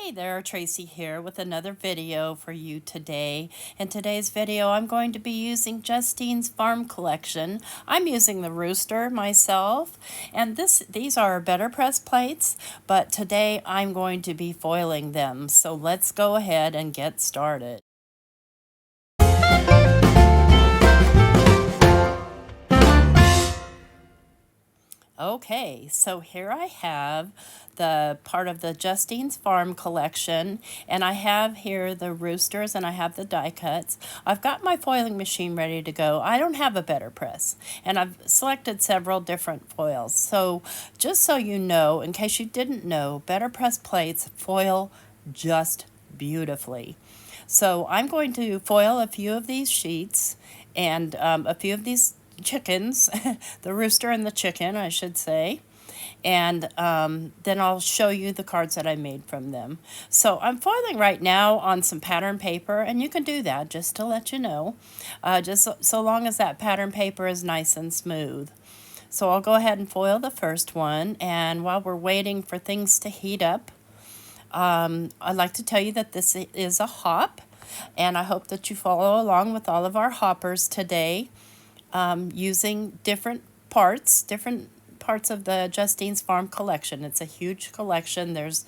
Hey there, Tracy here with another video for you today. In today's video, I'm going to be using Justine's farm collection. I'm using the rooster myself, and these are Betterpress plates, but today I'm going to be foiling them. So let's go ahead and get started. Okay, so here I have the part of the Justine's Farm collection, and I have here the roosters and I have the die cuts. I've got my foiling machine ready to go. I don't have a Betterpress, and I've selected several different foils. So just so you know, in case you didn't know, Betterpress plates foil just beautifully. So I'm going to foil a few of these sheets and a few of these chickens, the rooster and the chicken, I should say. And then I'll show you the cards that I made from them. So I'm foiling right now on some pattern paper, and you can do that just to let you know, just so long as that pattern paper is nice and smooth. So I'll go ahead and foil the first one, and while we're waiting for things to heat up, I'd like to tell you that this is a hop, and I hope that you follow along with all of our hoppers today, using different parts of the Justine's Farm collection. It's a huge collection. There's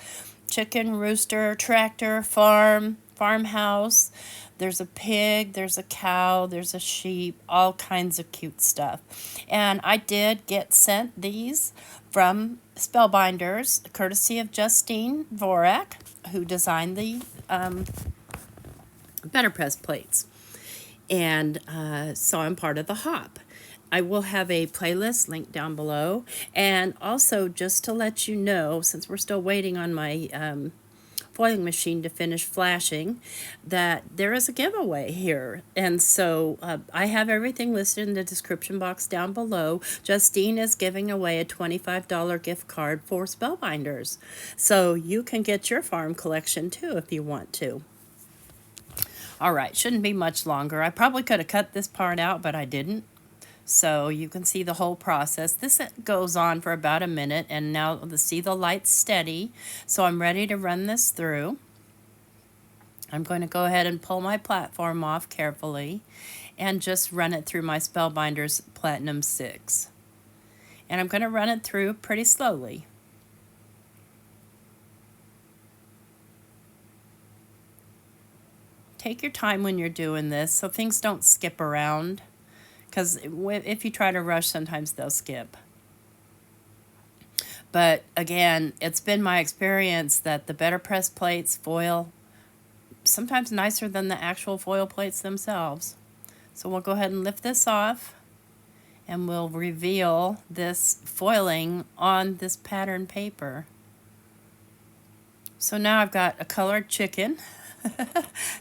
chicken, rooster, tractor, farmhouse. There's a pig, there's a cow, there's a sheep, all kinds of cute stuff. And I did get sent these from Spellbinders, courtesy of Justine Vorak, who designed the Betterpress plates. And so I'm part of the hop. I will have a playlist linked down below. And also, just to let you know, since we're still waiting on my foiling machine to finish flashing, that there is a giveaway here. And so I have everything listed in the description box down below. Justine is giving away a $25 gift card for Spellbinders. So you can get your farm collection too if you want to. All right, shouldn't be much longer. I probably could have cut this part out, but I didn't. So you can see the whole process. This goes on for about a minute, and now see the light's steady. So I'm ready to run this through. I'm going to go ahead and pull my platform off carefully and just run it through my Spellbinders Platinum 6. And I'm going to run it through pretty slowly. Take your time when you're doing this so things don't skip around, because if you try to rush, sometimes they'll skip. But again, it's been my experience that the Betterpress plates foil sometimes nicer than the actual foil plates themselves. So we'll go ahead and lift this off, and we'll reveal this foiling on this pattern paper. So now I've got a colored chicken.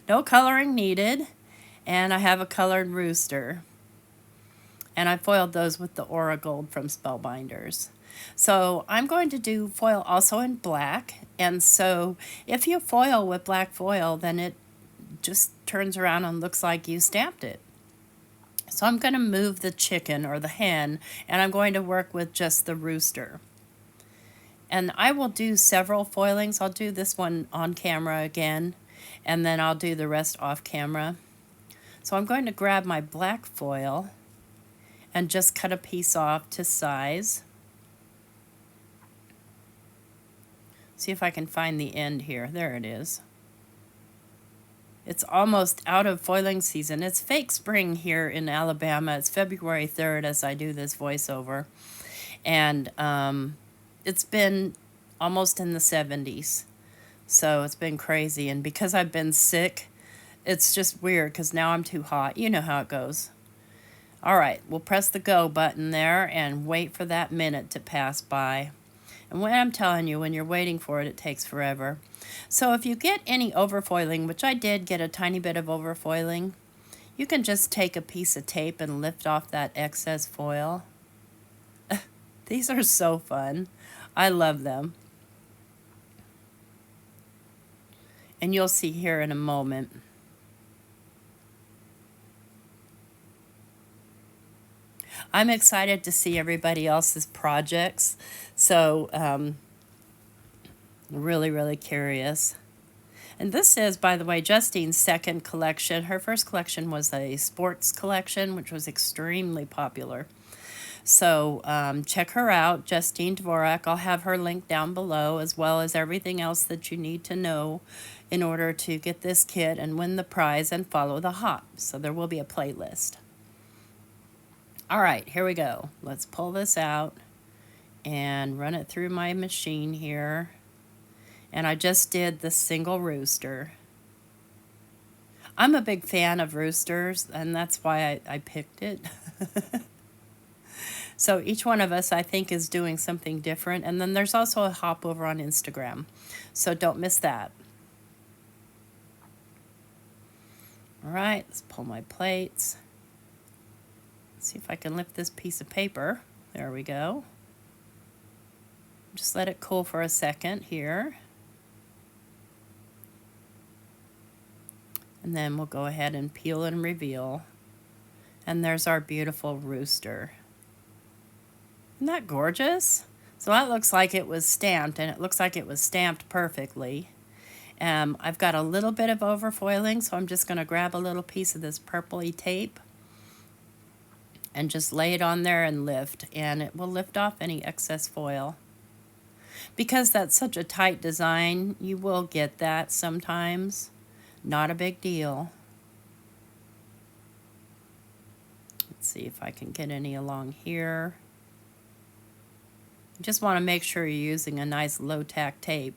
No coloring needed. And I have a colored rooster. And I foiled those with the Aura Gold from Spellbinders. So I'm going to do foil also in black. And so if you foil with black foil, then it just turns around and looks like you stamped it. So I'm going to move the chicken or the hen, and I'm going to work with just the rooster. And I will do several foilings. I'll do this one on camera again, and then I'll do the rest off camera. So I'm going to grab my black foil and just cut a piece off to size. See if I can find the end here. There it is. It's almost out of foiling season. It's fake spring here in Alabama. It's February 3rd as I do this voiceover. And it's been almost in the 70s. So it's been crazy. And because I've been sick, it's just weird because now I'm too hot. You know how it goes. All right, we'll press the go button there and wait for that minute to pass by. And when I'm telling you, when you're waiting for it, it takes forever. So if you get any overfoiling, which I did get a tiny bit of overfoiling, you can just take a piece of tape and lift off that excess foil. These are so fun. I love them. And you'll see here in a moment. I'm excited to see everybody else's projects. So really, really curious. And this is, by the way, Justine's second collection. Her first collection was a sports collection, which was extremely popular. So check her out, Justine Dvorak. I'll have her link down below, as well as everything else that you need to know in order to get this kit and win the prize and follow the hop. So there will be a playlist. All right, here we go. Let's pull this out and run it through my machine here. And I just did the single rooster. I'm a big fan of roosters, and that's why I picked it. So each one of us, I think, is doing something different. And then there's also a hop over on Instagram. So don't miss that. All right, let's pull my plates. Let's see if I can lift this piece of paper. There we go. Just let it cool for a second here. And then we'll go ahead and peel and reveal. And there's our beautiful rooster. Isn't that gorgeous? So that looks like it was stamped, and it looks like it was stamped perfectly. I've got a little bit of overfoiling, so I'm just going to grab a little piece of this purpley tape and just lay it on there and lift, and it will lift off any excess foil. Because that's such a tight design, you will get that sometimes. Not a big deal. Let's see if I can get any along here. You just want to make sure you're using a nice low-tack tape.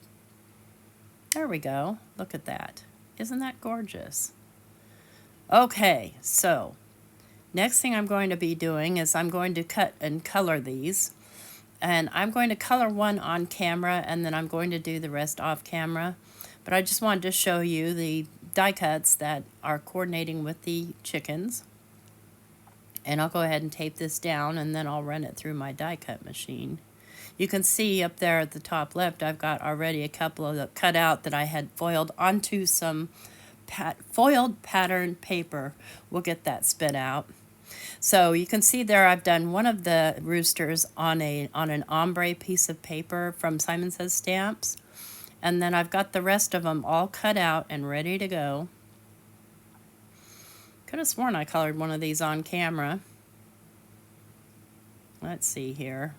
There we go. Look at that. Isn't that gorgeous? Okay, so next thing I'm going to be doing is I'm going to cut and color these. And I'm going to color one on camera, and then I'm going to do the rest off camera. But I just wanted to show you the die cuts that are coordinating with the chickens. And I'll go ahead and tape this down, and then I'll run it through my die cut machine. You can see up there at the top left, I've got already a couple of the cut out that I had foiled onto some foiled pattern paper. We'll get that spit out. So you can see there I've done one of the roosters on an ombre piece of paper from Simon Says Stamps. And then I've got the rest of them all cut out and ready to go. Could have sworn I colored one of these on camera. Let's see here.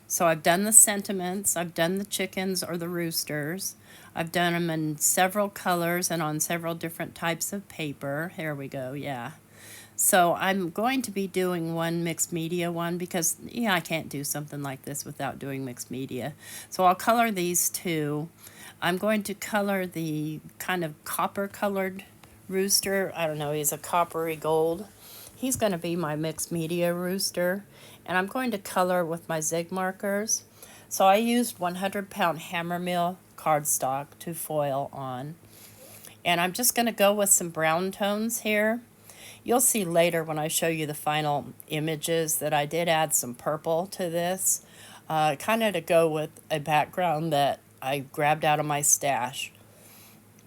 So I've done the sentiments, I've done the chickens or the roosters. I've done them in several colors and on several different types of paper. Here we go, yeah. So I'm going to be doing one mixed media one because, yeah, I can't do something like this without doing mixed media. So I'll color these two. I'm going to color the kind of copper colored rooster. I don't know, he's a coppery gold. He's going to be my mixed media rooster. And I'm going to color with my Zig markers. So I used 100-pound hammer mill cardstock to foil on. And I'm just going to go with some brown tones here. You'll see later when I show you the final images that I did add some purple to this, kind of to go with a background that I grabbed out of my stash.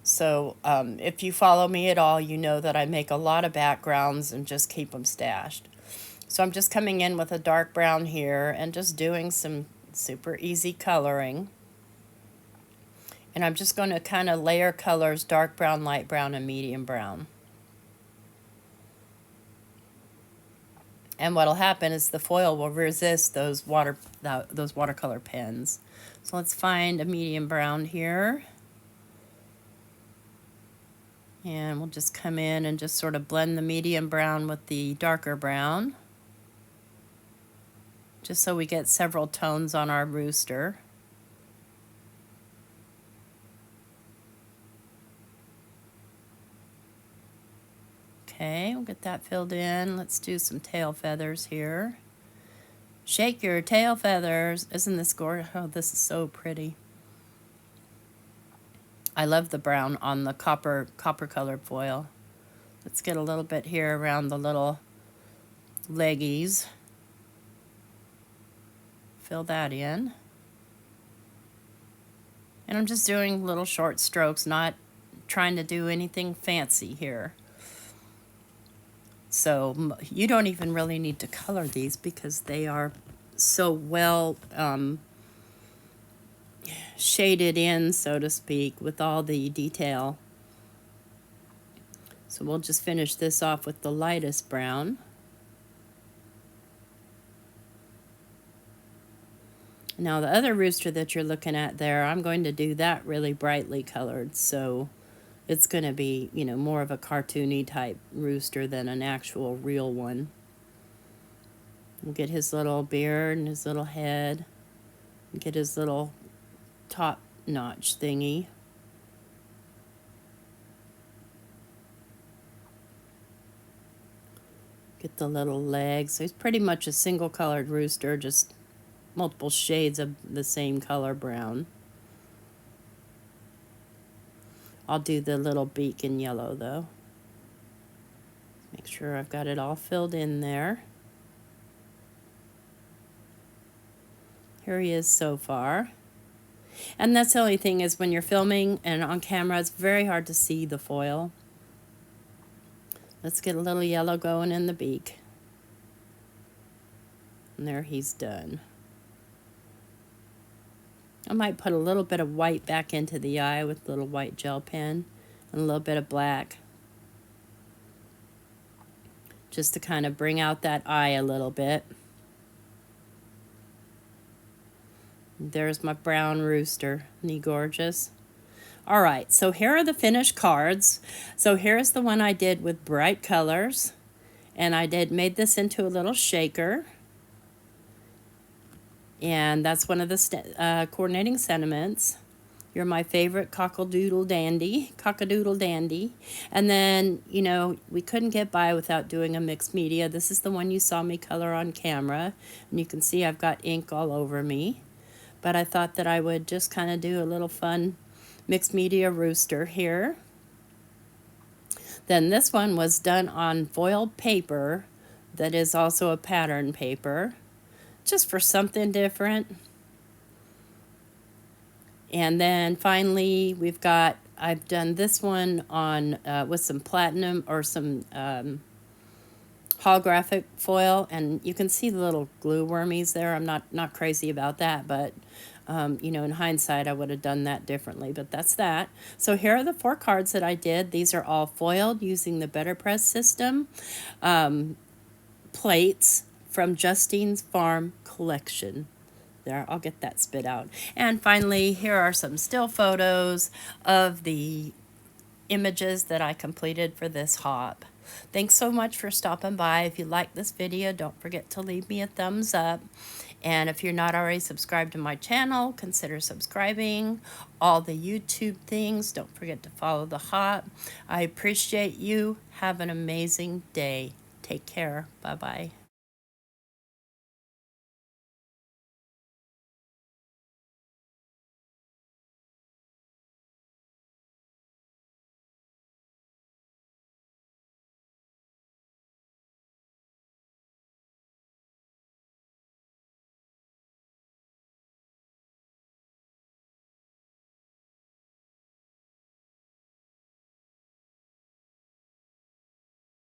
So if you follow me at all, you know that I make a lot of backgrounds and just keep them stashed. So I'm just coming in with a dark brown here and just doing some super easy coloring. And I'm just going to kind of layer colors, dark brown, light brown, and medium brown. And what'll happen is the foil will resist those watercolor pens. So let's find a medium brown here. And we'll just come in and just sort of blend the medium brown with the darker brown, just so we get several tones on our rooster. Okay, we'll get that filled in. Let's do some tail feathers here. Shake your tail feathers. Isn't this gorgeous? Oh, this is so pretty. I love the brown on the copper colored foil. Let's get a little bit here around the little leggies. Fill that in. And I'm just doing little short strokes, not trying to do anything fancy here. So you don't even really need to color these because they are so well shaded in, so to speak, with all the detail. So we'll just finish this off with the lightest brown. Now the other rooster that you're looking at there, I'm going to do that really brightly colored, so it's going to be, you know, more of a cartoony type rooster than an actual real one. We'll get his little beard and his little head, and get his little top notch thingy. Get the little legs. So he's pretty much a single colored rooster, just multiple shades of the same color brown. I'll do the little beak in yellow though. Make sure I've got it all filled in there. Here he is so far. And that's the only thing is when you're filming and on camera, it's very hard to see the foil. Let's get a little yellow going in the beak. And there he's done. I might put a little bit of white back into the eye with a little white gel pen and a little bit of black, just to kind of bring out that eye a little bit. There's my brown rooster. Isn't he gorgeous? All right, so here are the finished cards. So here's the one I did with bright colors, and I made this into a little shaker. And that's one of the coordinating sentiments. You're my favorite cockle-doodle dandy. And then, you know, we couldn't get by without doing a mixed media. This is the one you saw me color on camera. And you can see I've got ink all over me. But I thought that I would just kind of do a little fun mixed media rooster here. Then this one was done on foiled paper that is also a pattern paper, just for something different. And then finally I've done this one on with some platinum or some holographic foil, and you can see the little glue wormies there. I'm not crazy about that, but you know, in hindsight I would have done that differently, but that's that. So here are the 4 cards that I did. These are all foiled using the Betterpress system. Plates from Justine's Farm collection. There, I'll get that spit out. And finally, here are some still photos of the images that I completed for this hop. Thanks so much for stopping by. If you like this video, don't forget to leave me a thumbs up. And if you're not already subscribed to my channel, consider subscribing. All the YouTube things, don't forget to follow the hop. I appreciate you. Have an amazing day. Take care. Bye-bye.